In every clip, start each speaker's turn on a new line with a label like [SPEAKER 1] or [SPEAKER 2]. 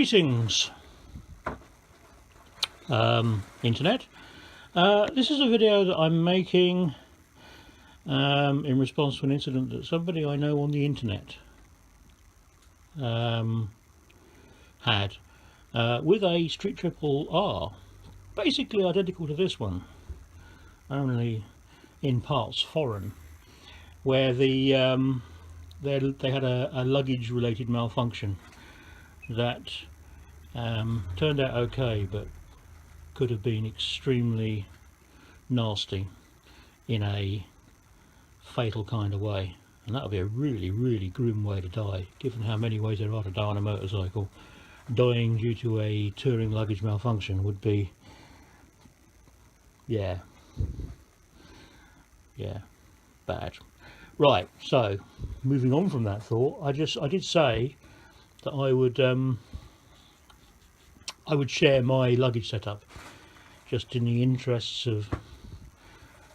[SPEAKER 1] Greetings, internet. This is a video that I'm making in response to an incident that somebody I know on the internet had with a Striple R, basically identical to this one, only in parts foreign, where they had a luggage related malfunction that turned out okay, but could have been extremely nasty in a fatal kind of way, and that would be a really grim way to die, given how many ways there are to die on a motorcycle. Dying due to a touring luggage malfunction would be yeah bad. Right, so moving on from that thought, I did say that I would share my luggage setup, just in the interests of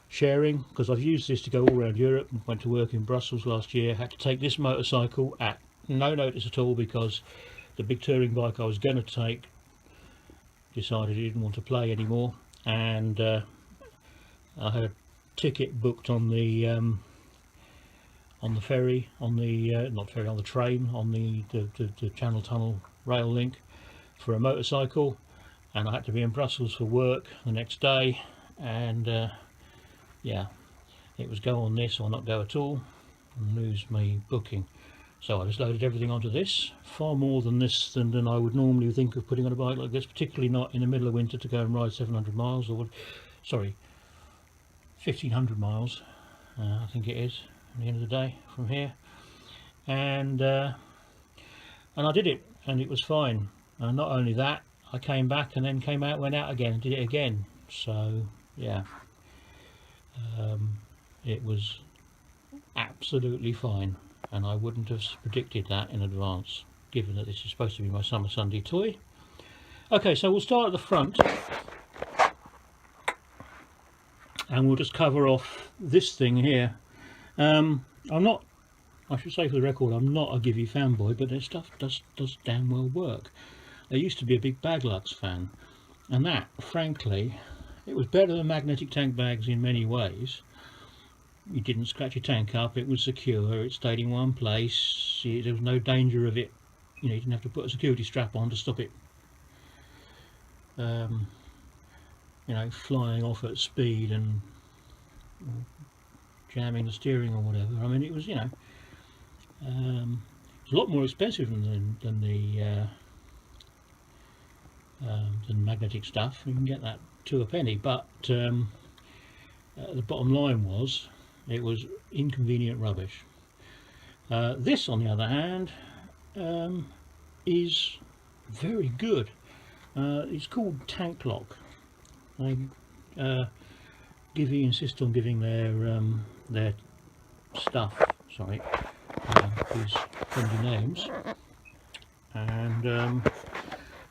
[SPEAKER 1] sharing, because I've used this to go all around Europe. Went to work in Brussels last year, had to take this motorcycle at no notice at all, because the big touring bike I was going to take decided it didn't want to play anymore, and I had a ticket booked on the ferry, on the not ferry, on the train, on the Channel Tunnel rail link for a motorcycle, and I had to be in Brussels for work the next day, and yeah, it was go on this or not go at all and lose my booking. So I just loaded everything onto this, far more than this than I would normally think of putting on a bike like this, particularly not in the middle of winter to go and ride 700 miles, or sorry, 1500 miles, I think it is, at the end of the day from here, and I did it, and it was fine. And not only that, I came back and then came out, went out again and did it again. So yeah, it was absolutely fine, and I wouldn't have predicted that in advance, given that this is supposed to be my summer Sunday toy. Okay, so we'll start at the front, and we'll just cover off this thing here. I'm not, I should say for the record, I'm not a Givi fanboy, but this stuff does damn well work. I used to be a big Baglux fan, and that, frankly, it was better than magnetic tank bags in many ways. You didn't scratch your tank up, it was secure, it stayed in one place, there was no danger of it, you didn't have to put a security strap on to stop it flying off at speed and jamming the steering or whatever. I mean, it was, it was a lot more expensive than magnetic stuff. You can get that to a penny, but the bottom line was it was inconvenient rubbish. This, on the other hand, is very good. It's called Tank Lock. Givi insist on giving their stuff, sorry, these friendly names, and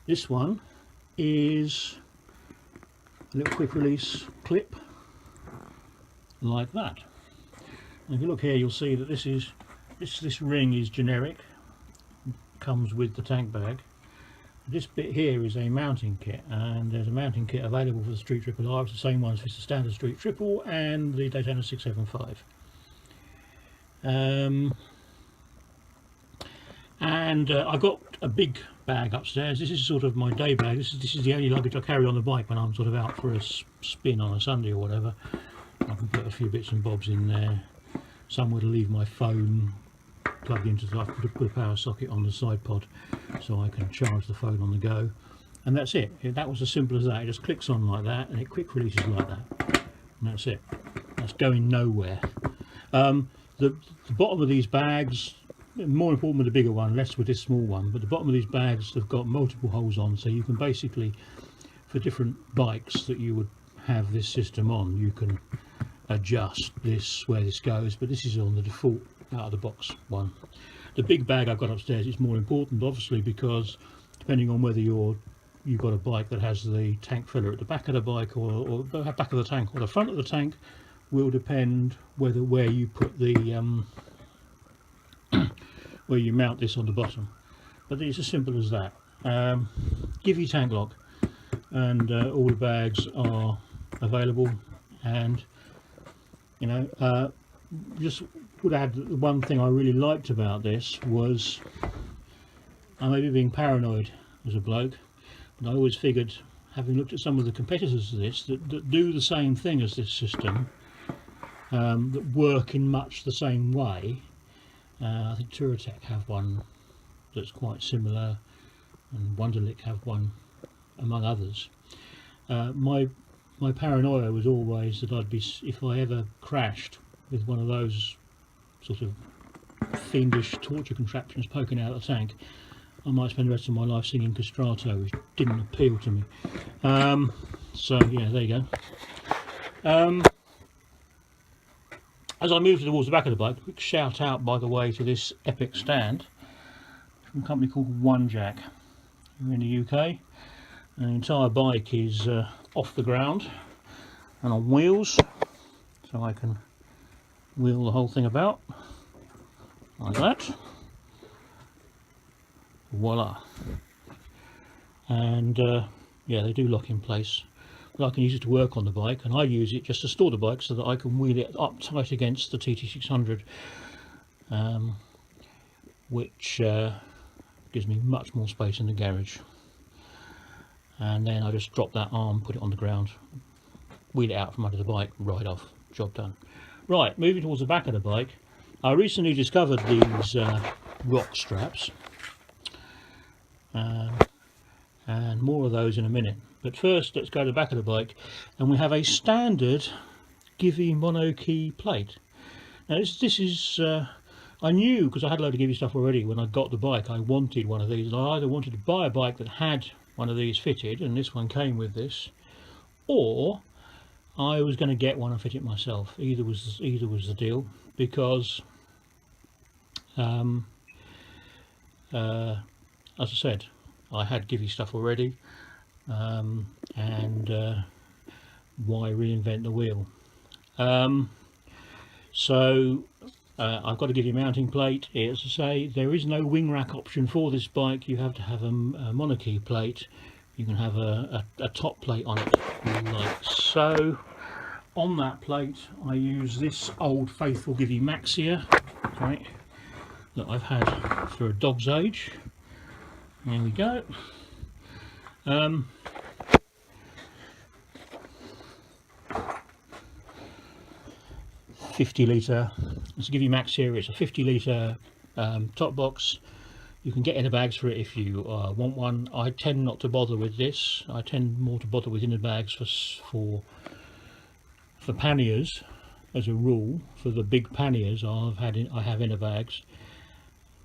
[SPEAKER 1] this one is a little quick release clip like that. And if you look here, you'll see that this ring is generic, comes with the tank bag. This bit here is a mounting kit, and there's a mounting kit available for the Striple R. It's the same one as the standard Street Triple and the Daytona 675. I've got a big bag upstairs. This is sort of my day bag. This is the only luggage I carry on the bike when I'm sort of out for a spin on a Sunday or whatever. I can put a few bits and bobs in there. Somewhere to leave my phone plugged into the, I put a power socket on the side pod so I can charge the phone on the go, and that's it. That was as simple as that. It just clicks on like that, and it quick releases like that, and that's it. That's going nowhere. The bottom of these bags, more important with the bigger one, less with this small one, but the bottom of these bags have got multiple holes on, so you can basically, for different bikes that you would have this system on, you can adjust this where this goes, but this is on the default out of the box one. The big bag I've got upstairs is more important, obviously, because depending on whether you've got a bike that has the tank filler at the back of the bike or the back of the tank or the front of the tank, will depend where you put the where you mount this on the bottom. But it's as simple as that. Givi tank lock, and all the bags are available. And you know, just would add that the one thing I really liked about this was, I may be being paranoid as a bloke, but I always figured, having looked at some of the competitors of this that do the same thing as this system, that work in much the same way. I think Touratech have one that's quite similar, and Wonderlic have one, among others. My paranoia was always that I'd be, if I ever crashed with one of those sort of fiendish torture contraptions poking out of the tank, I might spend the rest of my life singing castrato, which didn't appeal to me. So yeah, there you go. As I move towards the back of the bike, a quick shout out, by the way, to this epic stand from a company called One Jack. We're in the UK, and the entire bike is off the ground and on wheels, so I can wheel the whole thing about like that. Voila. And yeah, they do lock in place. But I can use it to work on the bike, and I use it just to store the bike so that I can wheel it up tight against the TT600, which gives me much more space in the garage. And then I just drop that arm, put it on the ground, wheel it out from under the bike, ride off, job done. Right, moving towards the back of the bike, I recently discovered these rock straps, and more of those in a minute. But first, let's go to the back of the bike, and we have a standard Givi mono key plate. Now this is, I knew, because I had a load of Givi stuff already when I got the bike, I wanted one of these. I either wanted to buy a bike that had one of these fitted, and this one came with this, or I was going to get one and fit it myself. Either was the deal, because as I said, I had Givi stuff already, and why reinvent the wheel? So I've got a Givi mounting plate. As I say, there is no wing rack option for this bike. You have to have a monokey plate. You can have a top plate on it, like so. On that plate, I use this old faithful Givi Maxia, right, that I've had for a dog's age. There we go. 50 litre, it's a Givi Maxia, it's a 50 litre top box. You can get inner bags for it if you want one. I tend not to bother with this. I tend more to bother with inner bags for panniers, as a rule. For the big panniers, I have inner bags.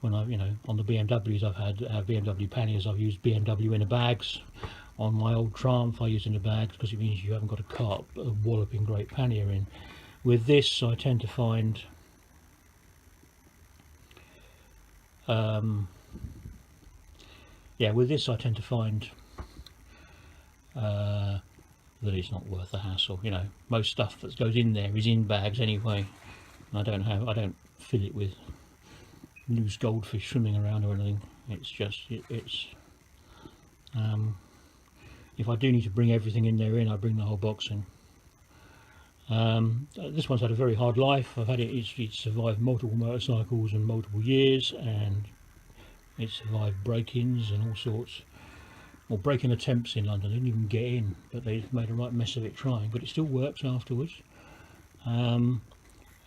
[SPEAKER 1] When I, on the BMWs, I've had BMW panniers. I've used BMW inner bags. On my old Triumph, I use inner bags because it means you haven't got a cart a walloping great pannier in. With this, I tend to find that it's not worth the hassle. Most stuff that goes in there is in bags anyway. I don't fill it with loose goldfish swimming around or anything. It's just if I do need to bring everything in there, I bring the whole box in. This one's had a very hard life. It's survived multiple motorcycles and multiple years, and it's survived break-ins and all sorts, or break-in attempts in London. They didn't even get in, but they've made a right mess of it trying, but it still works afterwards. And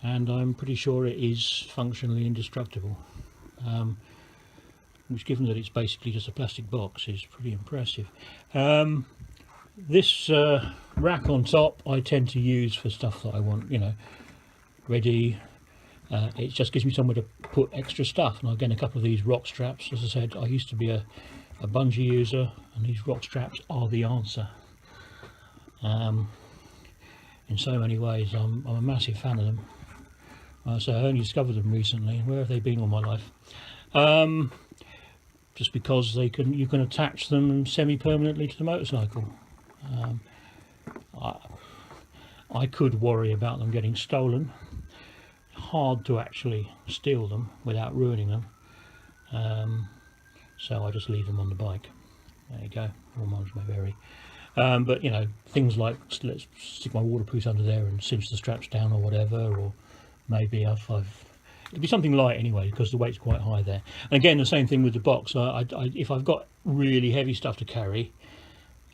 [SPEAKER 1] I'm pretty sure it is functionally indestructible, which, given that it's basically just a plastic box, is pretty impressive. This rack on top I tend to use for stuff that I want, ready. It just gives me somewhere to put extra stuff. And again, a couple of these rock straps. As I said, I used to be a bungee user, and these rock straps are the answer. In so many ways, I'm a massive fan of them. So I only discovered them recently. Where have they been all my life? Just because you can attach them semi-permanently to the motorcycle. I could worry about them getting stolen. Hard to actually steal them without ruining them. So I just leave them on the bike. There you go, hormones may vary. But you know, things like let's stick my waterproofs under there and cinch the straps down or whatever, or maybe it'll be something light anyway because the weight's quite high there. And again, the same thing with the box. If I've got really heavy stuff to carry,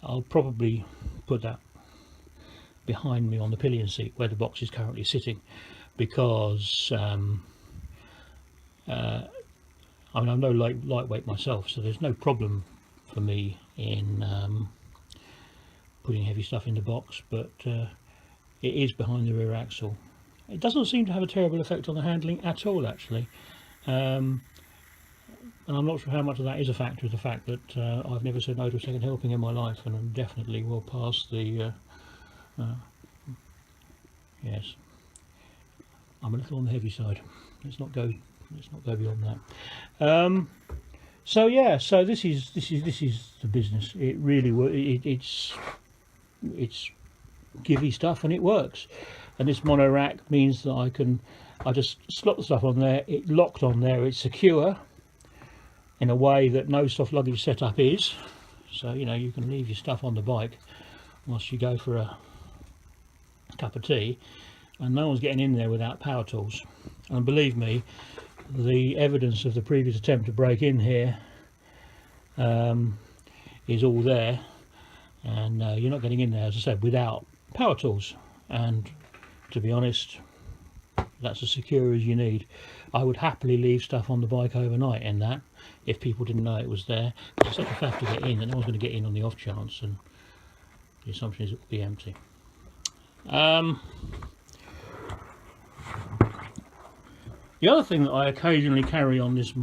[SPEAKER 1] I'll probably put that behind me on the pillion seat where the box is currently sitting, because I mean, I'm no lightweight myself, so there's no problem for me in putting heavy stuff in the box, but it is behind the rear axle. It doesn't seem to have a terrible effect on the handling at all, actually, and I'm not sure how much of that is a factor of the fact that I've never said no to a second helping in my life, and I'm definitely well past the yes, I'm a little on the heavy side. Let's not go beyond that. So yeah, so this is the business. It really it's Givi stuff, and it works. And this mono rack means that I just slot the stuff on there. It's locked on there. It's secure in a way that no soft luggage setup is. So you know, you can leave your stuff on the bike whilst you go for a cup of tea, and no one's getting in there without power tools. And believe me, the evidence of the previous attempt to break in here is all there, and you're not getting in there, as I said, without power tools. And to be honest, that's as secure as you need. I would happily leave stuff on the bike overnight in that, if people didn't know it was there. It's such a faff to get in that no one's going to get in on the off chance, and the assumption is it will be empty. The other thing that I occasionally carry on this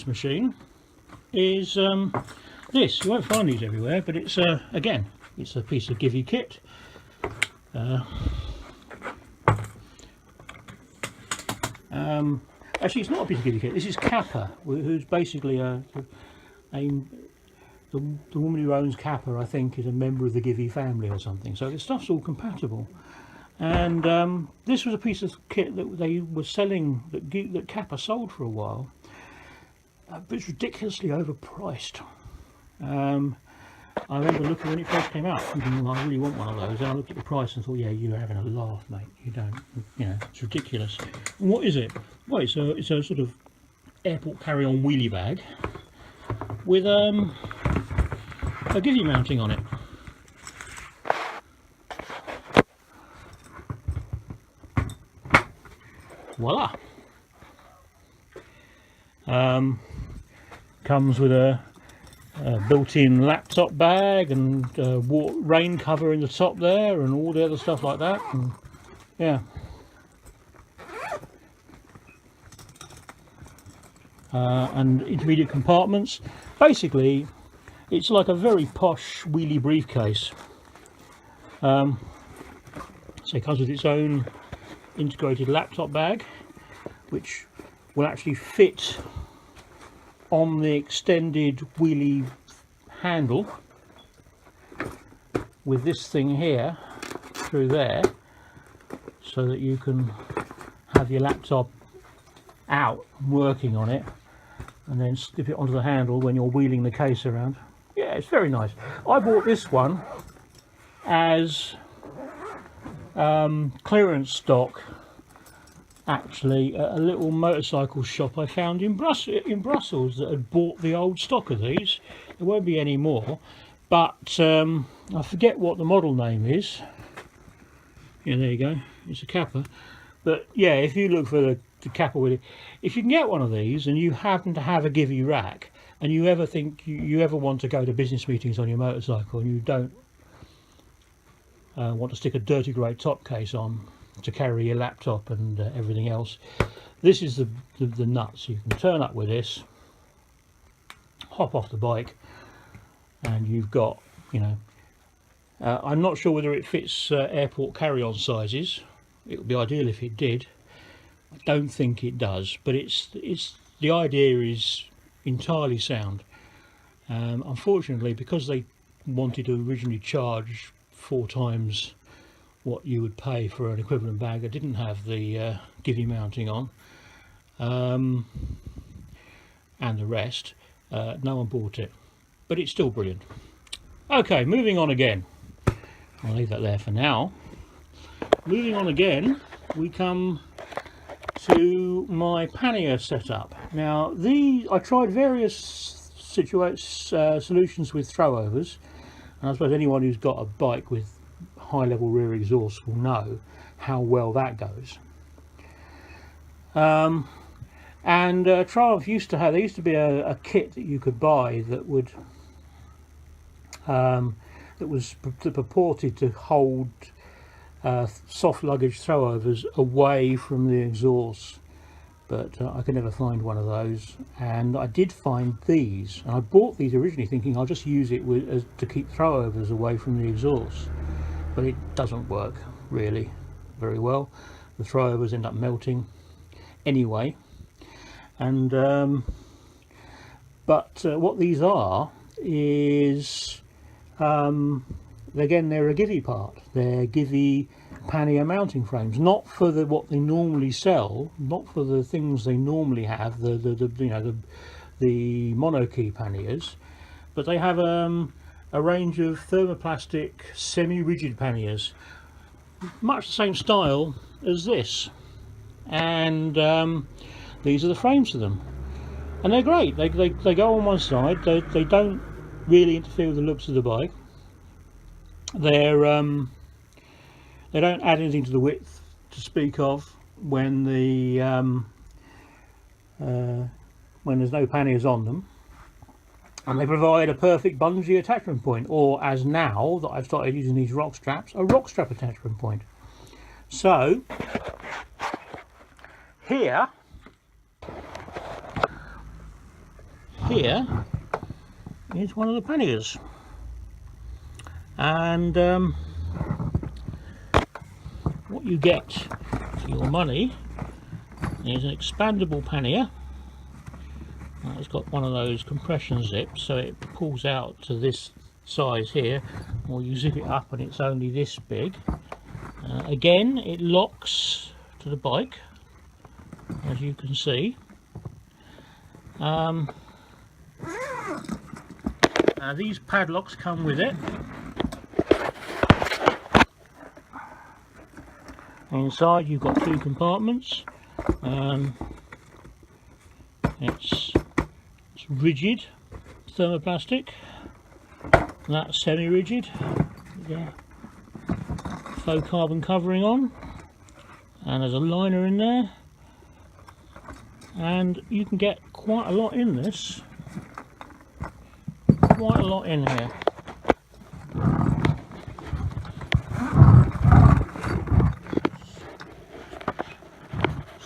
[SPEAKER 1] machine is this. You won't find these everywhere, but it's again, it's a piece of Givi Kit. Actually, it's not a piece of Givi Kit. This is Kappa, who's basically the woman who owns Kappa, I think, is a member of the Givi family or something. So the stuff's all compatible. And this was a piece of kit that they were selling, that Kappa sold for a while, but it's ridiculously overpriced. I remember looking when it first came out, thinking, well, I really want one of those. And I looked at the price and thought, yeah, you're having a laugh, mate. You don't, you know, it's ridiculous. And what is it? Well, it's a sort of airport carry-on wheelie bag with a Givi mounting on it. Voila! Comes with a built-in laptop bag and rain cover in the top there, and all the other stuff like that. And, yeah. And intermediate compartments. Basically, it's like a very posh wheelie briefcase. So it comes with its own integrated laptop bag, which will actually fit on the extended wheelie handle with this thing here through there, so that you can have your laptop out working on it and then slip it onto the handle when you're wheeling the case around. Yeah, it's very nice. I bought this one as clearance stock, actually, at a little motorcycle shop I found in Brussels that had bought the old stock of these. There won't be any more, but I forget what the model name is. Yeah, there you go, it's a Kappa. But yeah, if you look for the Kappa with it, if you can get one of these and you happen to have a Givi rack, and you ever think you ever want to go to business meetings on your motorcycle and you don't want to stick a dirty grey top case on to carry your laptop and everything else, this is the nuts. You can turn up with this, hop off the bike, and you've got, you know, I'm not sure whether it fits airport carry-on sizes. It would be ideal if it did. I don't think it does, but it's the idea is entirely sound. Unfortunately, because they wanted to originally charge 4 times what you would pay for an equivalent bag that didn't have the Givi mounting on, and the rest, no one bought it. but it's still brilliant. Okay, moving on again. I'll leave that there for now. Moving on again, we come to my pannier setup. Now I tried various solutions with throwovers, and I suppose anyone who's got a bike with high level rear exhaust will know how well that goes. Triumph used to be a kit that you could buy that would that was purported to hold soft luggage throwovers away from the exhaust, but I could never find one of those. And I did find these, and I bought these originally thinking I'll just use it to keep throwovers away from the exhaust, but it doesn't work really very well. The throwovers end up melting anyway. And what these are is again, they're a Givi part. They're Givi pannier mounting frames, not for what they normally sell, not for the things they normally have, the monokey panniers, but they have a range of thermoplastic semi-rigid panniers, much the same style as this, and these are the frames for them, and they're great. They go on one side. They don't really interfere with the looks of the bike. They don't add anything to the width to speak of when there's no panniers on them, and they provide a perfect bungee attachment point, or as now that I've started using these rock straps, a rock strap attachment point. So here is one of the panniers, and what you get for your money is an expandable pannier. It's got one of those compression zips, so it pulls out to this size here, or you zip it up and it's only this big. Again, it locks to the bike, as you can see. These padlocks come with it. Inside you've got two compartments. It's rigid thermoplastic, that's semi-rigid, faux carbon covering on, and there's a liner in there, and you can get quite a lot in this, quite a lot in here.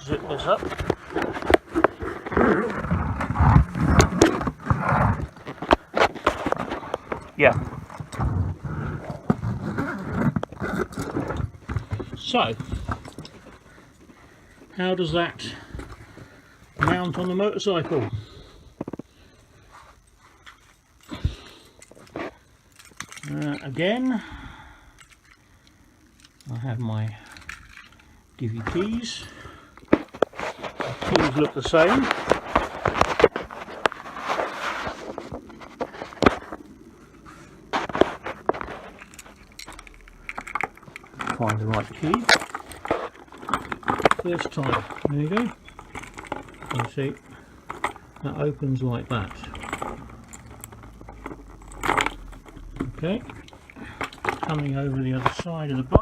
[SPEAKER 1] Zip this up. Yeah. So, how does that mount on the motorcycle? Again, I have my Givi keys. The keys look the same. Find the right key. First time, there you go. You see, that opens like that. Okay, coming over the other side of the bike.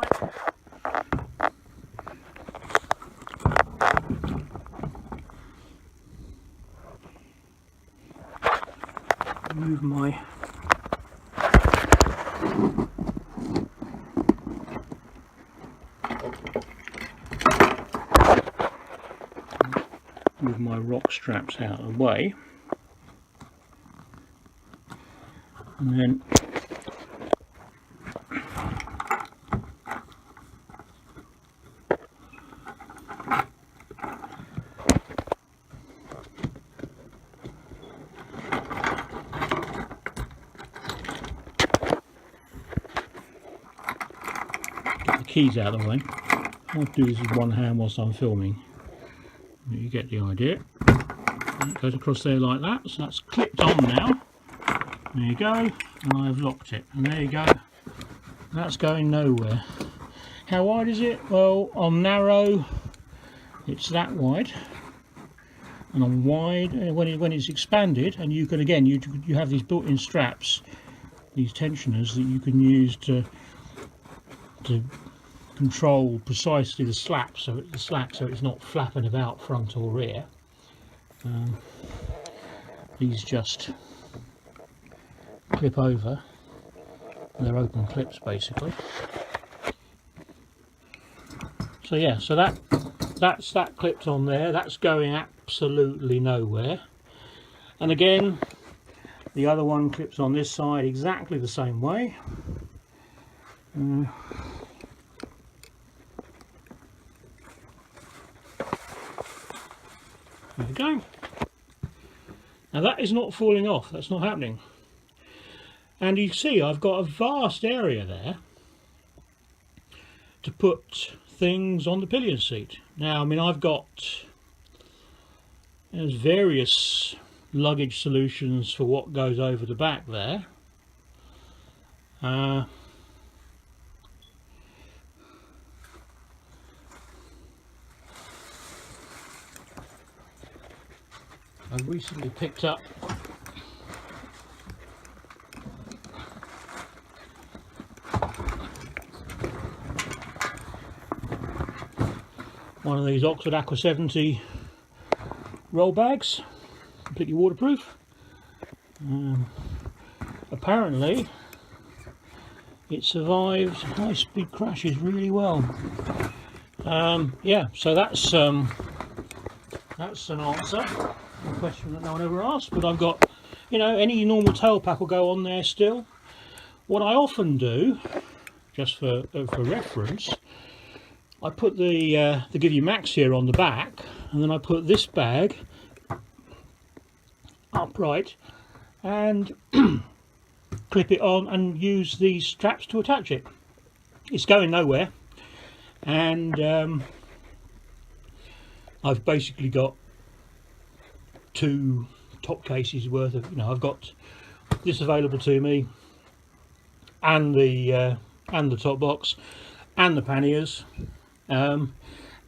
[SPEAKER 1] Move my rock straps out of the way, and then get the keys out of the way. I'll do this with one hand whilst I'm filming. You get the idea. And it goes across there like that, so that's clipped on now. There you go, and I've locked it, and there you go. That's going nowhere. How wide is it? Well, on narrow it's that wide, and on wide, when it's expanded, and you can, again, you have these built-in straps, these tensioners that you can use to control precisely the slack, so it's not flapping about front or rear. These just clip over. They're open clips basically. So yeah, so that's that clipped on there. That's going absolutely nowhere. And again, the other one clips on this side exactly the same way. There we go. Now that is not falling off, that's not happening. And you see I've got a vast area there to put things on the pillion seat. Now, I mean, there's various luggage solutions for what goes over the back there. I recently picked up one of these Oxford Aqua 70 roll bags, completely waterproof. Apparently it survived high-speed crashes really well. Yeah, so that's an answer. A question that no one ever asked, but I've got, you know, any normal tail pack will go on there still. What I often do, just for reference, I put the Givi Max here on the back, and then I put this bag upright and clip it on and use these straps to attach it. It's going nowhere, and I've basically got 2 top cases worth of, you know, I've got this available to me, and the top box, and the panniers, and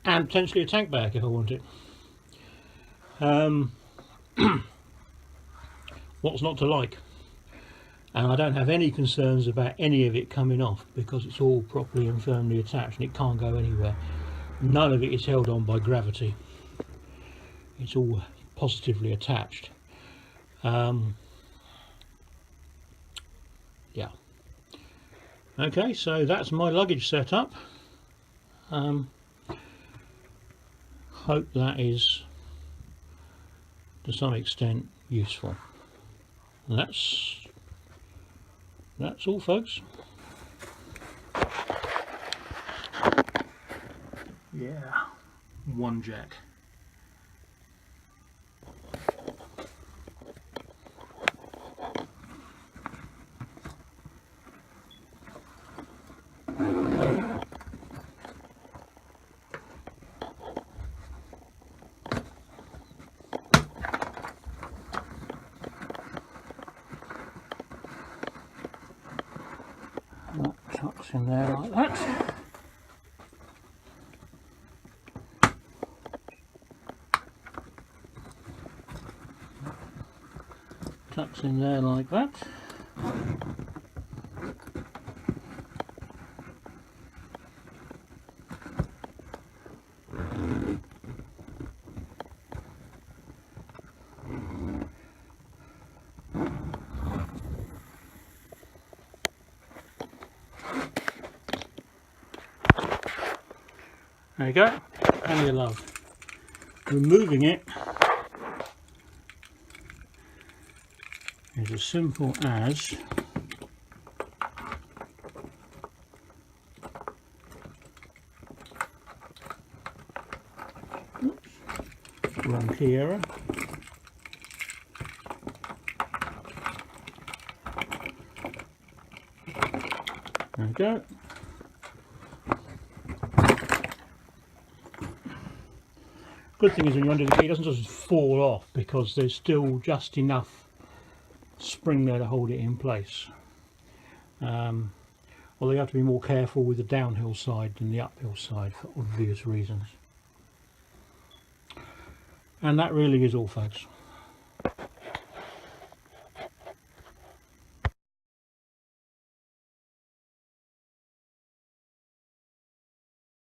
[SPEAKER 1] potentially a tank bag if I want it. What's not to like? And I don't have any concerns about any of it coming off because it's all properly and firmly attached and it can't go anywhere. None of it is held on by gravity. It's all positively attached. Yeah. Okay, so that's my luggage setup. Hope that is to some extent useful. And that's all, folks. Yeah, one jack. That tucks in there like that. Tucks in there like that. There you go, and you love. Removing it is as simple as wrong key error. There we go. Good thing is when you undo the key, it doesn't just fall off because there's still just enough spring there to hold it in place. Although you have to be more careful with the downhill side than the uphill side for obvious reasons. And that really is all, folks.